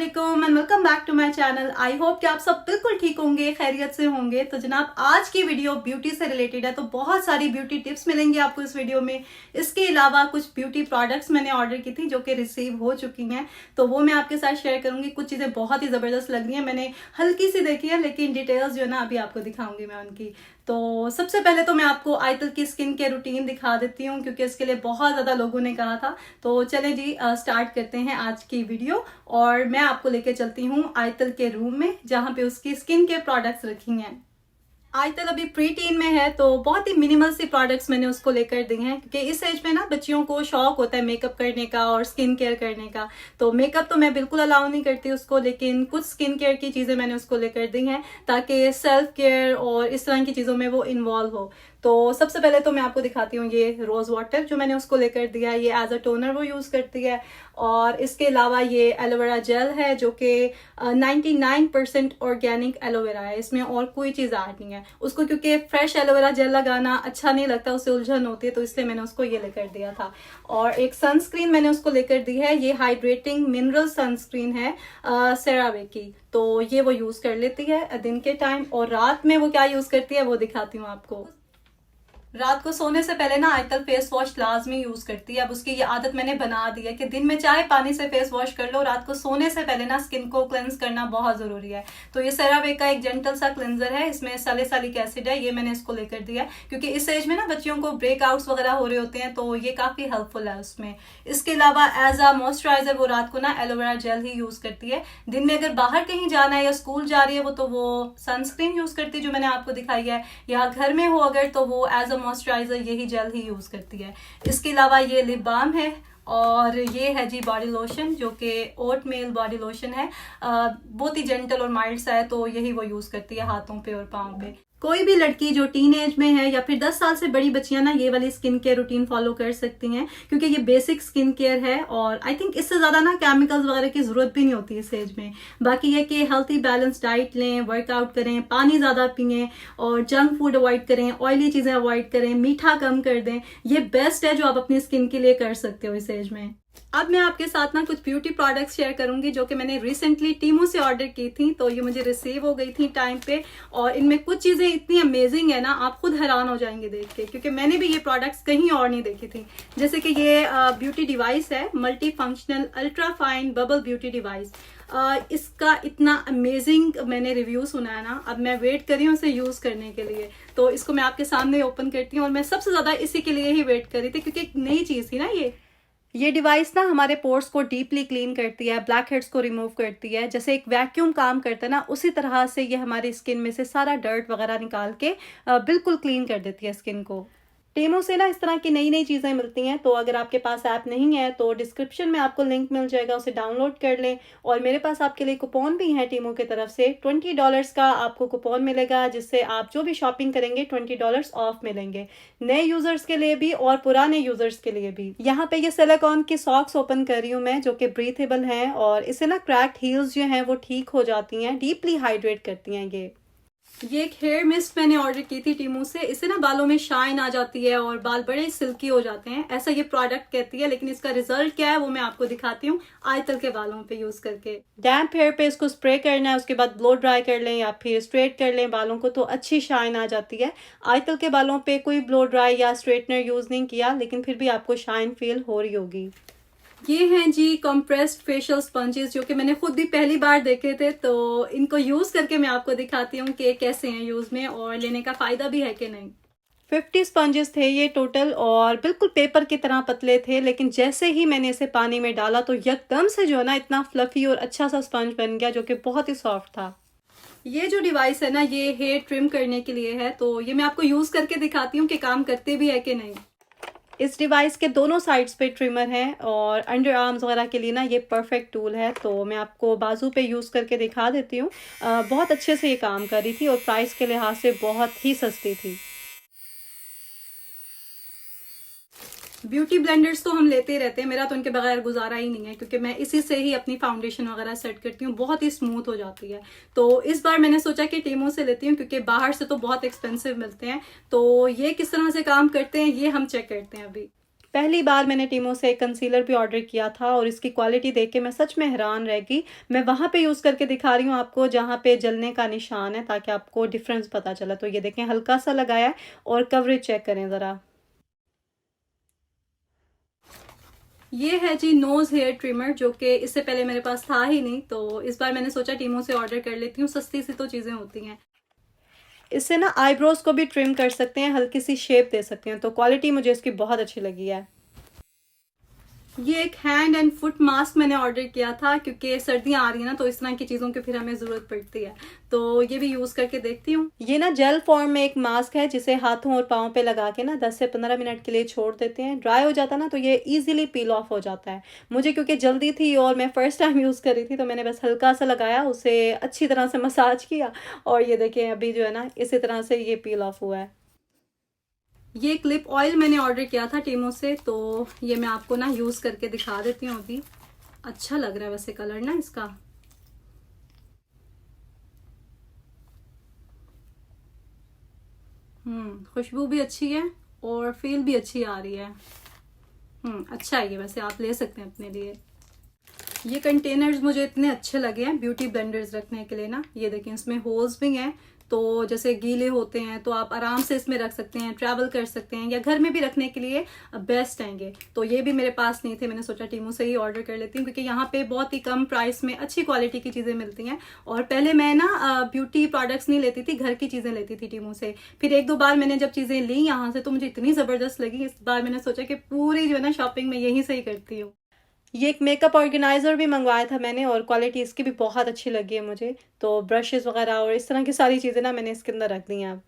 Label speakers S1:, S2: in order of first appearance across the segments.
S1: अस्सलामुअलैकुम and welcome back to my channel. I hope कि आप सब बिल्कुल ठीक होंगे, खैरियत से होंगे। तो जनाब आज की वीडियो ब्यूटी से रिलेटेड है, तो बहुत सारी ब्यूटी टिप्स मिलेंगी आपको इस वीडियो में। इसके अलावा कुछ ब्यूटी प्रोडक्ट्स मैंने ऑर्डर की थी जो कि रिसीव हो चुकी हैं, तो वो मैं आपके साथ शेयर करूंगी। कुछ चीज़ें बहुत ही ज़बरदस्त लग रही हैं, मैंने हल्की सी देखी है, लेकिन डिटेल्स जो है ना अभी आपको दिखाऊंगी मैं उनकी। तो सबसे पहले तो मैं आपको आयतल की स्किन केयर रूटीन दिखा देती हूँ क्योंकि इसके लिए बहुत ज़्यादा लोगों ने कहा था। तो चलें जी, स्टार्ट करते हैं आज की वीडियो। और मैं आपको लेके चलती हूँ आयतल के रूम में जहाँ पे उसकी स्किन केयर प्रोडक्ट्स रखी हैं। आयतल अभी प्री टीन में है, तो बहुत ही मिनिमल सी प्रोडक्ट्स मैंने उसको लेकर दी हैं क्योंकि इस एज में ना बच्चियों को शौक होता है मेकअप करने का और स्किन केयर करने का। तो मेकअप तो मैं बिल्कुल अलाउ नहीं करती उसको, लेकिन कुछ स्किन केयर की चीज़ें मैंने उसको लेकर दी हैं ताकि सेल्फ केयर और इस तरह की चीज़ों में वो इन्वॉल्व हो। तो सबसे पहले तो मैं आपको दिखाती हूँ ये रोज़ वाटर जो मैंने उसको लेकर दिया है। ये एज अ टोनर वो यूज़ करती है। और इसके अलावा ये एलोवेरा जेल है जो कि 99% ऑर्गेनिक एलोवेरा है, इसमें और कोई चीज़ ऐड नहीं है उसको, क्योंकि फ्रेश एलोवेरा जेल लगाना अच्छा नहीं लगता, उससे उलझन होती है, तो इसलिए मैंने उसको ये लेकर दिया था। और एक सनस्क्रीन मैंने उसको लेकर दी है, ये हाइड्रेटिंग मिनरल सनस्क्रीन है सेरावे की। तो ये वो यूज़ कर लेती है दिन के टाइम। और रात में वो क्या यूज़ करती है वो दिखाती हूँ आपको। रात को सोने से पहले ना आयतल फेस वॉश लाजमी यूज करती है। अब उसकी ये आदत मैंने बना दी है कि दिन में चाहे पानी से फेस वॉश कर लो, रात को सोने से पहले ना स्किन को क्लेंस करना बहुत जरूरी है। तो ये सेरावे का एक जेंटल सा क्लेंजर है, इसमें सैलिसिलिक एसिड है, ये मैंने इसको लेकर दिया है क्योंकि इस एज में ना बच्चियों को ब्रेकआउट्स वगैरह हो रहे होते हैं, तो ये काफी हेल्पफुल है उसमें। इसके अलावा एज अ मॉइस्चराइजर वो रात को ना एलोवेरा जेल ही यूज करती है। दिन में अगर बाहर कहीं जाना है या स्कूल जा रही है वो, तो वो सनस्क्रीन यूज करती है जो मैंने आपको दिखाई है, या घर में हो अगर तो वो एज अ मॉइस्चराइजर यही जेल ही यूज करती है। इसके अलावा ये लिप बाम है और ये है जी बॉडी लोशन जो कि ओट मेल बॉडी लोशन है। बहुत ही जेंटल और माइल्ड सा है, तो यही वो यूज करती है हाथों पे और पाँव पे। कोई भी लड़की जो टीन एज में है या फिर 10 साल से बड़ी बच्चियां ना ये वाली स्किन केयर रूटीन फॉलो कर सकती हैं क्योंकि ये बेसिक स्किन केयर है। और आई थिंक इससे ज्यादा ना केमिकल्स वगैरह की जरूरत भी नहीं होती इस एज में। बाकी ये कि हेल्थी बैलेंस डाइट लें, वर्कआउट करें, पानी ज्यादा पिएं और जंक फूड अवॉइड करें, ऑयली चीजें अवॉइड करें, मीठा कम कर दें। ये बेस्ट है जो आप अपनी स्किन के लिए कर सकते हो इस एज में। अब मैं आपके साथ ना कुछ ब्यूटी प्रोडक्ट्स शेयर करूंगी जो कि मैंने रिसेंटली टीमू से ऑर्डर की थी, तो ये मुझे रिसीव हो गई थी टाइम पे। और इनमें कुछ चीजें इतनी अमेजिंग है ना, आप खुद हैरान हो जाएंगे देख के, क्योंकि मैंने भी ये प्रोडक्ट्स कहीं और नहीं देखी थी। जैसे कि ये ब्यूटी डिवाइस है, multi functional ultra fine bubble beauty device. इसका इतना अमेजिंग मैंने रिव्यू सुना है ना, अब मैं वेट कर रही हूँ इसे यूज करने के लिए। तो इसको मैं आपके सामने ओपन करती हूँ और मैं सबसे ज्यादा इसी के लिए ही वेट कर रही थी क्योंकि एक नई चीज थी ना ये डिवाइस ना हमारे पोर्स को डीपली क्लीन करती है, ब्लैक हेड्स को रिमूव करती है। जैसे एक वैक्यूम काम करता है ना, उसी तरह से ये हमारी स्किन में से सारा डर्ट वगैरह निकाल के बिल्कुल क्लीन कर देती है स्किन को। टीमो से ना इस तरह की नई नई चीज़ें मिलती हैं, तो अगर आपके पास ऐप नहीं है तो डिस्क्रिप्शन में आपको लिंक मिल जाएगा, उसे डाउनलोड कर लें। और मेरे पास आपके लिए कूपन भी है टीमो की तरफ से, $20 का आपको कूपन मिलेगा जिससे आप जो भी शॉपिंग करेंगे $20 ऑफ मिलेंगे, नए यूजर्स के लिए भी और पुराने यूजर्स के लिए भी। यहाँ पे ये सिलिकॉन की सॉक्स ओपन कर रही हूँ मैं जो कि ब्रीथेबल हैं और इससे ना क्रैक्ड हील्स जो हैं वो ठीक हो जाती हैं, डीपली हाइड्रेट करती हैं। ये एक हेयर मिस्ट मैंने ऑर्डर की थी टीमू से, इससे ना बालों में शाइन आ जाती है और बाल बड़े सिल्की हो जाते हैं, ऐसा ये प्रोडक्ट कहती है। लेकिन इसका रिजल्ट क्या है वो मैं आपको दिखाती हूँ आयतल के बालों पे यूज करके। डैम्प हेयर पे इसको स्प्रे करना है, उसके बाद ब्लो ड्राई कर लें या फिर स्ट्रेट कर लें बालों को, तो अच्छी शाइन आ जाती है। आयतल के बालों पे कोई ब्लो ड्राई या स्ट्रेटनर यूज नहीं किया, लेकिन फिर भी आपको शाइन फील हो रही होगी। ये हैं जी कंप्रेस्ड फेशियल स्पंजेस जो कि मैंने खुद भी पहली बार देखे थे, तो इनको यूज करके मैं आपको दिखाती हूँ कि कैसे हैं यूज में और लेने का फायदा भी है कि नहीं। 50 स्पंजेस थे ये टोटल और बिल्कुल पेपर की तरह पतले थे, लेकिन जैसे ही मैंने इसे पानी में डाला तो यकदम से जो है ना इतना फ्लफी और अच्छा सा स्पंज बन गया जो कि बहुत ही सॉफ्ट था। ये जो डिवाइस है ना ये हेयर ट्रिम करने के लिए है, तो ये मैं आपको यूज करके दिखाती हूँ कि काम करते भी है कि नहीं। इस डिवाइस के दोनों साइड्स पे ट्रिमर है और अंडर आर्म्स वगैरह के लिए ना ये परफेक्ट टूल है। तो मैं आपको बाजू पे यूज़ करके दिखा देती हूँ। बहुत अच्छे से ये काम कर रही थी और प्राइस के लिहाज से बहुत ही सस्ती थी। ब्यूटी ब्लेंडर्स तो हम लेते ही रहते हैं, मेरा तो उनके बगैर गुजारा ही नहीं है क्योंकि मैं इसी से ही अपनी फाउंडेशन वगैरह सेट करती हूँ, बहुत ही स्मूथ हो जाती है। तो इस बार मैंने सोचा कि टीमो से लेती हूँ क्योंकि बाहर से तो बहुत एक्सपेंसिव मिलते हैं। तो ये किस तरह से काम करते हैं ये हम चेक करते हैं अभी। पहली बार मैंने टीमो से एक कंसीलर भी ऑर्डर किया था और इसकी क्वालिटी देख के मैं सच में हैरान रह गई। मैं वहाँ पे यूज़ करके दिखा रही हूँ आपको जहाँ पे जलने का निशान है, ताकि आपको डिफरेंस पता चला। तो ये देखें, हल्का सा लगाया है और कवरेज चेक करें ज़रा। ये है जी नोज हेयर ट्रिमर, जो कि इससे पहले मेरे पास था ही नहीं, तो इस बार मैंने सोचा टीमो से ऑर्डर कर लेती हूँ, सस्ती सी तो चीज़ें होती हैं। इससे ना आईब्रोज को भी ट्रिम कर सकते हैं, हल्की सी शेप दे सकते हैं, तो क्वालिटी मुझे इसकी बहुत अच्छी लगी है। ये एक हैंड एंड फुट मास्क मैंने ऑर्डर किया था, क्योंकि सर्दियां आ रही है ना, तो इस तरह की चीज़ों की फिर हमें ज़रूरत पड़ती है, तो ये भी यूज़ करके देखती हूँ। ये ना जेल फॉर्म में एक मास्क है, जिसे हाथों और पाँव पे लगा के ना 10 से 15 मिनट के लिए छोड़ देते हैं। ड्राई हो जाता ना तो ये इजीली पील ऑफ हो जाता है। मुझे क्योंकि जल्दी थी और मैं फर्स्ट टाइम यूज़ कर रही थी, तो मैंने बस हल्का सा लगाया, उसे अच्छी तरह से मसाज किया और ये देखें अभी जो है ना इसी तरह से ये पील ऑफ हुआ है। ये क्लिप ऑयल मैंने ऑर्डर किया था टीमो से, तो ये मैं आपको ना यूज़ करके दिखा देती हूँ अभी। अच्छा लग रहा है वैसे कलर ना इसका। खुशबू भी अच्छी है और फील भी अच्छी आ रही है। अच्छा है ये, वैसे आप ले सकते हैं अपने लिए। ये कंटेनर्स मुझे इतने अच्छे लगे हैं ब्यूटी ब्लेंडर्स रखने के लिए ना। ये देखें, इसमें होल्स भी हैं, तो जैसे गीले होते हैं तो आप आराम से इसमें रख सकते हैं, ट्रैवल कर सकते हैं, या घर में भी रखने के लिए बेस्ट आएंगे। तो ये भी मेरे पास नहीं थे, मैंने सोचा टीमो से ही ऑर्डर कर लेती हूँ, क्योंकि यहाँ पे बहुत ही कम प्राइस में अच्छी क्वालिटी की चीज़ें मिलती हैं। और पहले मैं ना ब्यूटी प्रोडक्ट्स नहीं लेती थी, घर की चीज़ें लेती थी टीमो से। फिर एक दो बार मैंने जब चीज़ें ली यहाँ से, तो मुझे इतनी ज़बरदस्त लगी, इस बार मैंने सोचा कि पूरी जो है ना शॉपिंग में यहीं से ही करती हूँ। ये एक मेकअप ऑर्गेनाइज़र भी मंगवाया था मैंने, और क्वालिटी इसकी भी बहुत अच्छी लगी है मुझे। तो ब्रशेस वगैरह और इस तरह की सारी चीज़ें ना मैंने इसके अंदर रख दी हैं अब।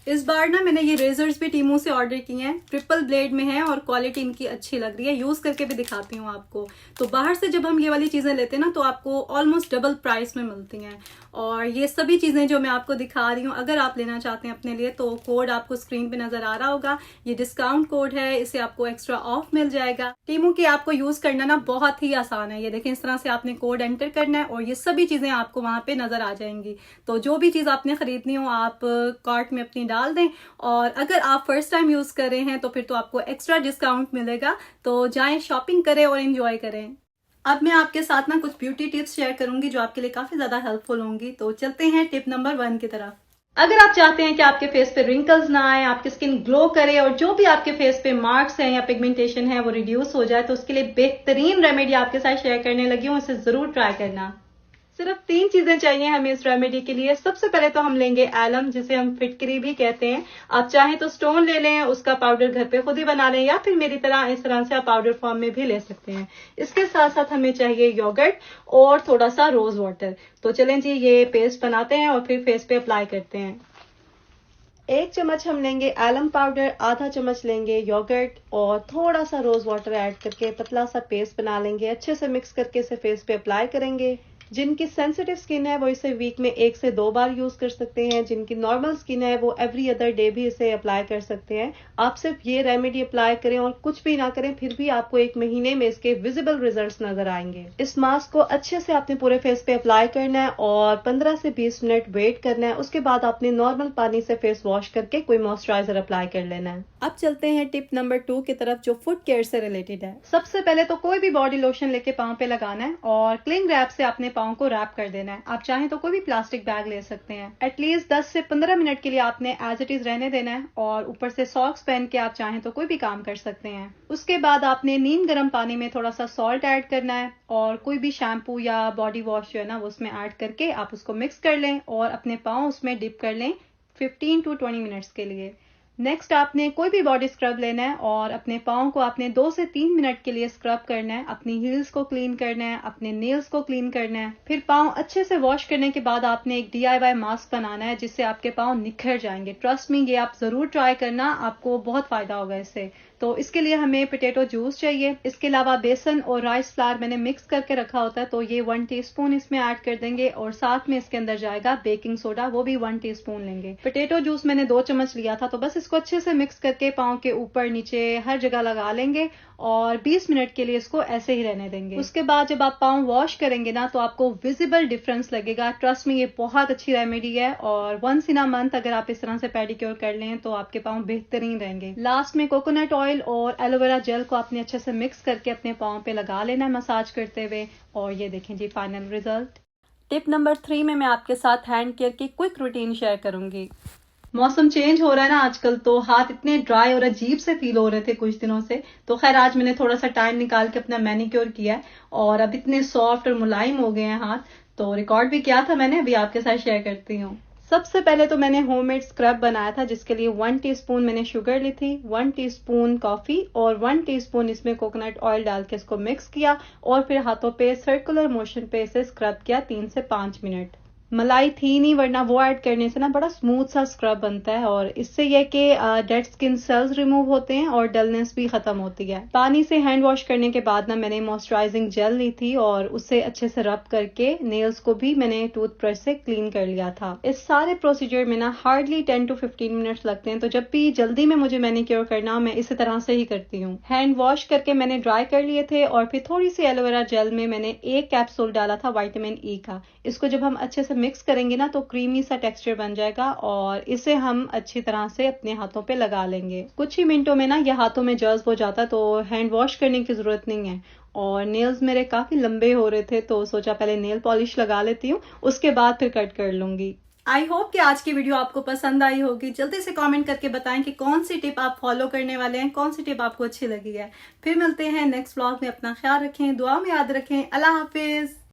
S1: इस बार ना मैंने ये रेजर्स भी टीमो से ऑर्डर किए हैं, ट्रिपल ब्लेड में है और क्वालिटी इनकी अच्छी लग रही है। यूज़ करके भी दिखाती हूँ आपको। तो बाहर से जब हम ये वाली चीज़ें लेते हैं ना, तो आपको ऑलमोस्ट डबल प्राइस में मिलती हैं। और ये सभी चीज़ें जो मैं आपको दिखा रही हूँ, अगर आप लेना चाहते हैं अपने लिए, तो कोड आपको स्क्रीन पे नज़र आ रहा होगा। ये डिस्काउंट कोड है, इससे आपको एक्स्ट्रा ऑफ मिल जाएगा। टीमो की आपको यूज़ करना ना बहुत ही आसान है। ये देखें, इस तरह से आपने कोड एंटर करना है और ये सभी चीज़ें आपको वहाँ पे नज़र आ जाएंगी। तो जो भी चीज़ आपने खरीदनी हो आप कार्ट में अपनी डाल दें, और अगर आप फर्स्ट टाइम यूज़ कर रहे हैं तो फिर तो आपको एक्स्ट्रा डिस्काउंट मिलेगा। तो जाएं, शॉपिंग करें और एंजॉय करें। अब मैं आपके साथ ना कुछ ब्यूटी टिप्स शेयर करूंगी जो आपके लिए काफी ज्यादा हेल्पफुल होंगी। तो चलते हैं टिप नंबर 1 की तरफ। अगर आप चाहते हैं कि आपके फेस पे रिंकल्स ना आए, आपकी स्किन ग्लो करे और जो भी आपके फेस पे मार्क्स हैं या पिगमेंटेशन है वो रिड्यूस हो जाए, तो उसके लिए बेहतरीन रेमेडी आपके साथ शेयर करने लगी हूँ। इसे जरूर ट्राई करना। सिर्फ 3 चीजें चाहिए हमें इस रेमेडी के लिए। सबसे पहले तो हम लेंगे एलम, जिसे हम फिटकरी भी कहते हैं। आप चाहें तो स्टोन ले लें, उसका पाउडर घर पे खुद ही बना लें, या फिर मेरी तरह इस तरह से आप पाउडर फॉर्म में भी ले सकते हैं। इसके साथ साथ हमें चाहिए योगर्ट और थोड़ा सा रोज वाटर। तो चलें जी, ये पेस्ट बनाते हैं और फिर फेस पे अप्लाई करते हैं। 1 चम्मच हम लेंगे एलम पाउडर, आधा चम्मच लेंगे योगर्ट और थोड़ा सा रोज वाटर ऐड करके पतला सा पेस्ट बना लेंगे। अच्छे से मिक्स करके इसे फेस पे अप्लाई करेंगे। जिनकी सेंसिटिव स्किन है वो इसे वीक में 1 से 2 बार यूज कर सकते हैं। जिनकी नॉर्मल स्किन है वो एवरी अदर डे भी इसे अप्लाई कर सकते हैं। आप सिर्फ ये रेमेडी अप्लाई करें और कुछ भी ना करें, फिर भी आपको 1 महीने में इसके विजिबल रिजल्ट्स नजर आएंगे। इस मास्क को अच्छे से आपने पूरे फेस पे अप्लाई करना है और 15 से 20 मिनट वेट करना है। उसके बाद आपने नॉर्मल पानी से फेस वॉश करके कोई मॉइस्चराइजर अप्लाई कर लेना है। अब चलते हैं टिप नंबर 2 की तरफ, जो फुट केयर से रिलेटेड है। सबसे पहले तो कोई भी बॉडी लोशन लेके पाँव पे लगाना है और क्लिंग रैप से अपने पाँव को रैप कर देना है। आप चाहें तो कोई भी प्लास्टिक बैग ले सकते हैं। एटलीस्ट 10 से 15 मिनट के लिए आपने एज इट इज रहने देना है और ऊपर से सॉक्स पहन के आप चाहें तो कोई भी काम कर सकते हैं। उसके बाद आपने नीम गर्म पानी में थोड़ा सा सॉल्ट ऐड करना है और कोई भी शैम्पू या बॉडी वॉश जो है ना वो उसमें ऐड करके आप उसको मिक्स कर लें और अपने पाँव उसमें डिप कर लें 15 to 20 मिनट्स के लिए। नेक्स्ट आपने कोई भी बॉडी स्क्रब लेना है और अपने पाँव को आपने 2 से 3 मिनट के लिए स्क्रब करना है। अपनी हील्स को क्लीन करना है, अपने नेल्स को क्लीन करना है। फिर पाँव अच्छे से वॉश करने के बाद आपने एक DIY मास्क बनाना है, जिससे आपके पाँव निखर जाएंगे। ट्रस्ट मी, ये आप जरूर ट्राई करना, आपको बहुत फायदा होगा इससे। तो इसके लिए हमें पोटैटो जूस चाहिए। इसके अलावा बेसन और राइस फ्लावर मैंने मिक्स करके रखा होता है, तो ये 1 टीस्पून इसमें ऐड कर देंगे और साथ में इसके अंदर जाएगा बेकिंग सोडा, वो भी 1 टीस्पून लेंगे। पोटैटो जूस मैंने 2 चम्मच लिया था, तो बस इसको अच्छे से मिक्स करके पाँव के ऊपर नीचे हर जगह लगा लेंगे और 20 मिनट के लिए इसको ऐसे ही रहने देंगे। उसके बाद जब आप पाँव वॉश करेंगे ना, तो आपको विजिबल डिफरेंस लगेगा। ट्रस्ट में, ये बहुत अच्छी रेमेडी है और 1 इन अ मंथ अगर आप इस तरह से पेडिक्योर कर लें तो आपके पाँव बेहतरीन रहेंगे। लास्ट में कोकोनट ऑयल ऑयल और एलोवेरा जेल को आपने अच्छे से मिक्स करके अपने पाँव पे लगा लेना है मसाज करते हुए। और ये देखें जी फाइनल रिजल्ट। टिप नंबर 3 में मैं आपके साथ हैंड केयर की क्विक रूटीन शेयर करूंगी। मौसम चेंज हो रहा है ना आजकल, तो हाथ इतने ड्राई और अजीब से फील हो रहे थे कुछ दिनों से। तो खैर आज मैंने थोड़ा सा टाइम निकाल के अपना मैनिक्योर किया है और अब इतने सॉफ्ट और मुलायम हो गए हैं हाथ। तो रिकॉर्ड भी किया था मैंने, अभी आपके साथ शेयर करती हूँ। सबसे पहले तो मैंने होममेड स्क्रब बनाया था, जिसके लिए 1 टीस्पून मैंने शुगर ली थी, 1 टीस्पून कॉफी और 1 टीस्पून इसमें कोकोनट ऑयल डाल के इसको मिक्स किया और फिर हाथों पे सर्कुलर मोशन पे इसे स्क्रब किया 3 से 5 मिनट। मलाई थी नहीं, वरना वो ऐड करने से ना बड़ा स्मूथ सा स्क्रब बनता है और इससे यह कि डेड स्किन सेल्स रिमूव होते हैं और डलनेस भी खत्म होती है। पानी से हैंड वॉश करने के बाद ना मैंने मॉइस्चराइजिंग जेल ली थी और उससे अच्छे से रब करके नेल्स को भी मैंने टूथब्रश से क्लीन कर लिया था। इस सारे प्रोसीजर में ना हार्डली 10 to 15 मिनट्स लगते हैं, तो जब भी जल्दी में मुझे मैनिक्योर करना मैं इसी तरह से ही करती हूँ। हैंड वॉश करके मैंने ड्राई कर लिए थे और फिर थोड़ी सी एलोवेरा जेल में मैंने 1 कैप्सूल डाला था विटामिन ई का। इसको जब हम अच्छे से मिक्स करेंगे ना तो क्रीमी सा टेक्सचर बन जाएगा और इसे हम अच्छी तरह से अपने हाथों पे लगा लेंगे। कुछ ही मिनटों में ना ये हाथों में जज्ब हो जाता, तो हैंड वॉश करने की जरूरत नहीं है। और नेल्स मेरे काफी लंबे हो रहे थे, तो सोचा पहले नेल पॉलिश लगा लेती हूँ, उसके बाद फिर कट कर लूंगी। आई होप कि आज की वीडियो आपको पसंद आई होगी। जल्दी से कमेंट करके बताएं कि कौन सी टिप आप फॉलो करने वाले हैं, कौन सी टिप आपको अच्छी लगी है। फिर मिलते हैं नेक्स्ट व्लॉग में। अपना ख्याल रखें, दुआ में याद रखें। अल्लाह हाफिज।